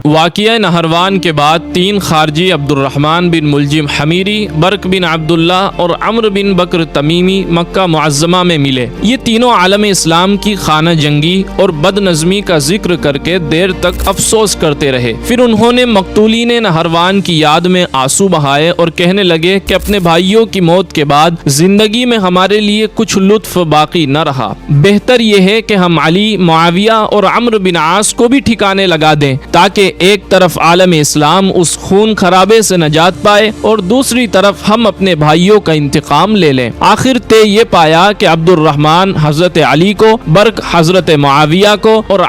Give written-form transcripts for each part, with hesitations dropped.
واقعہ نہروان کے بعد تین خارجی عبد الرحمن بن ملجم حمیری، برق بن عبداللہ اور عمرو بن بکر تمیمی مکہ معظمہ میں ملے۔ یہ تینوں عالم اسلام کی خانہ جنگی اور بد نظمی کا ذکر کر کے دیر تک افسوس کرتے رہے۔ پھر انہوں نے مقتولین نہروان کی یاد میں آنسو بہائے اور کہنے لگے کہ اپنے بھائیوں کی موت کے بعد زندگی میں ہمارے لیے کچھ لطف باقی نہ رہا، بہتر یہ ہے کہ ہم علی، معاویہ اور عمرو بن عاص کو بھی ٹھکانے لگا دیں تاکہ ایک طرف عالم اسلام اس خون خرابے سے نجات پائے اور دوسری طرف ہم اپنے بھائیوں کا انتقام لے لیں۔ آخر طے یہ پایا کہ عبد الرحمن حضرت علی کو، برق حضرت معاویہ کو اور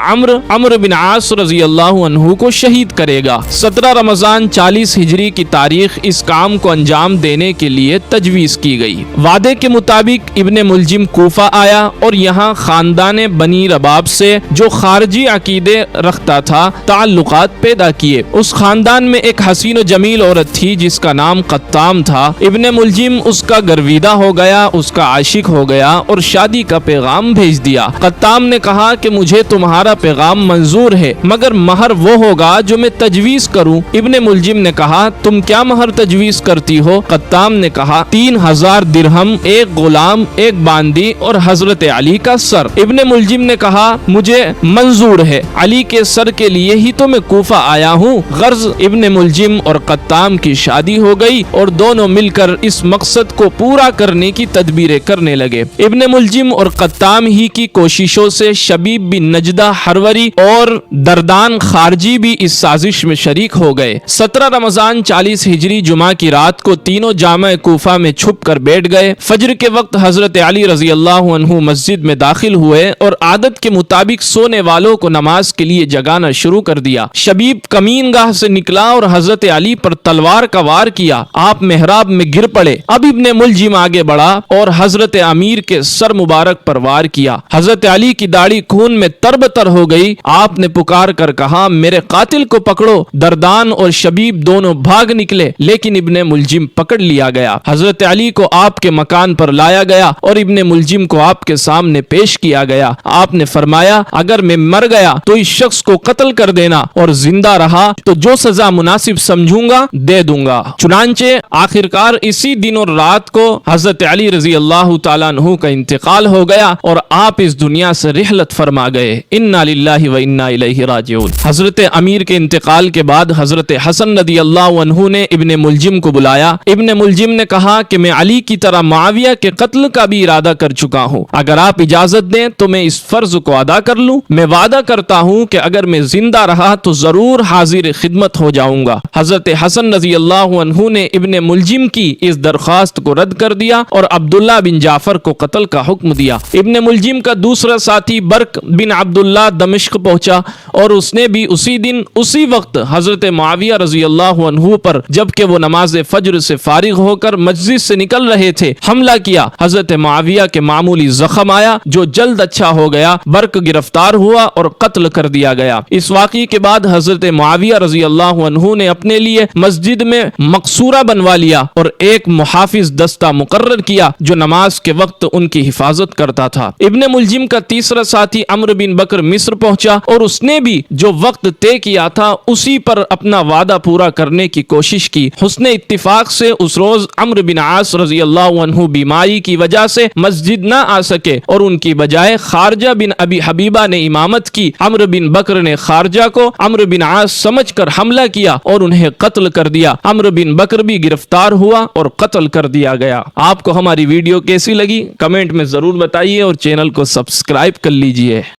عمرو بن عاص رضی اللہ عنہ کو شہید کرے گا۔ 17 رمضان 40 ہجری کی تاریخ اس کام کو انجام دینے کے لیے تجویز کی گئی۔ وعدے کے مطابق ابن ملجم کوفہ آیا اور یہاں خاندان بنی رباب سے جو خارجی عقیدے رکھتا تھا تعلقات پیدا کیے۔ اس خاندان میں ایک حسین و جمیل عورت تھی جس کا نام قطام تھا۔ ابن ملجم اس کا گرویدہ ہو گیا، اس کا عاشق ہو گیا اور شادی کا پیغام بھیج دیا۔ قطام نے کہا کہ مجھے تمہارا پیغام منظور ہے مگر مہر وہ ہوگا جو میں تجویز کروں۔ ابن ملجم نے کہا تم کیا مہر تجویز کرتی ہو؟ قطام نے کہا 3000 درہم، ایک غلام، ایک باندی اور حضرت علی کا سر۔ ابن ملجم نے کہا مجھے منظور ہے، علی کے سر کے لیے ہی تو میں کوفہ آیا ہوں۔ غرض ابن ملجم اور قطام کی شادی ہو گئی اور دونوں مل کر اس مقصد کو پورا کرنے کی تدبیریں کرنے لگے۔ ابن ملجم اور قطام ہی کی کوششوں سے شبیب بن نجدہ حروری اور دردان خارجی بھی اس سازش میں شریک ہو گئے۔ 17 رمضان 40 ہجری جمعہ کی رات کو تینوں جامع کوفہ میں چھپ کر بیٹھ گئے۔ فجر کے وقت حضرت علی رضی اللہ عنہ مسجد میں داخل ہوئے اور عادت کے مطابق سونے والوں کو نماز کے لیے جگانا شروع کر دیا۔ شبیب کمین گاہ سے نکلا اور حضرت علی پر تلوار کا وار کیا۔ آپ محراب میں گر پڑے۔ اب ابن ملجم آگے بڑھا اور حضرت امیر کے سر مبارک پر وار کیا۔ حضرت علی کی داڑھی خون میں تربتر ہو گئی۔ آپ نے پکار کر کہا میرے قاتل کو پکڑو۔ دردان اور شبیب دونوں بھاگ نکلے لیکن ابن ملجم پکڑ لیا گیا۔ حضرت علی کو آپ کے مکان پر لایا گیا اور ابن ملجم کو آپ کے سامنے پیش کیا گیا۔ آپ نے فرمایا اگر میں مر گیا تو اس شخص کو قتل کر دینا اور زندہ رہا تو جو سزا مناسب سمجھوں گا دے دوں گا۔ چنانچہ آخرکار اسی دن اور رات کو حضرت علی رضی اللہ تعالیٰ عنہ کا انتقال ہو گیا اور آپ اس دنیا سے رحلت فرما گئے۔ انا للہ و انا الیہ راجعون۔ حضرت امیر کے انتقال کے بعد حضرت حسن رضی اللہ عنہ نے ابن ملجم کو بلایا۔ ابن ملجم نے کہا کہ میں علی کی طرح معاویہ کے قتل کا بھی ارادہ کر چکا ہوں، اگر آپ اجازت دیں تو میں اس فرض کو ادا کر لوں۔ میں وعدہ کرتا ہوں کہ اگر میں زندہ رہا تو ضرور حاضر خدمت ہو جاؤں گا۔ حضرت حسن رضی اللہ عنہ نے ابن ملجم کی اس درخواست کو رد کر دیا اور عبداللہ بن جعفر کو قتل کا حکم دیا۔ ابن ملجم کا دوسرا ساتھی برق بن عبداللہ دمشق پہنچا اور اس نے بھی اسی دن اسی وقت حضرت معاویہ رضی اللہ عنہ پر جبکہ وہ نماز فجر سے فارغ ہو کر مسجد سے نکل رہے تھے حملہ کیا۔ حضرت معاویہ کے معمولی زخم آیا جو جلد اچھا ہو گیا۔ برق گرفتار ہوا اور قتل کر دیا گیا۔ اس واقعے کے بعد حضرت معاویہ رضی اللہ عنہ نے اپنے لیے مسجد میں مقصورہ بنوا لیا اور ایک محافظ دستہ مقرر کیا جو نماز کے وقت ان کی حفاظت کرتا تھا۔ ابن ملجم کا تیسرا ساتھی عمرو بن بکر مصر پہنچا اور اس نے بھی جو وقت طے کیا تھا اسی پر اپنا وعدہ پورا کرنے کی کوشش کی۔ حسن اتفاق سے اس روز عمرو بن عاص رضی اللہ عنہ بیماری کی وجہ سے مسجد نہ آ سکے اور ان کی بجائے خارجہ بن ابی حبیبہ نے امامت کی۔ عمرو بن بکر نے خارجہ کو عمرو بن عاص سمجھ کر حملہ کیا اور انہیں قتل کر دیا۔ عمرو بن بکر بھی گرفتار ہوا اور قتل کر دیا گیا۔ آپ کو ہماری ویڈیو کیسی لگی کمنٹ میں ضرور بتائیے اور چینل کو سبسکرائب کر لیجئے۔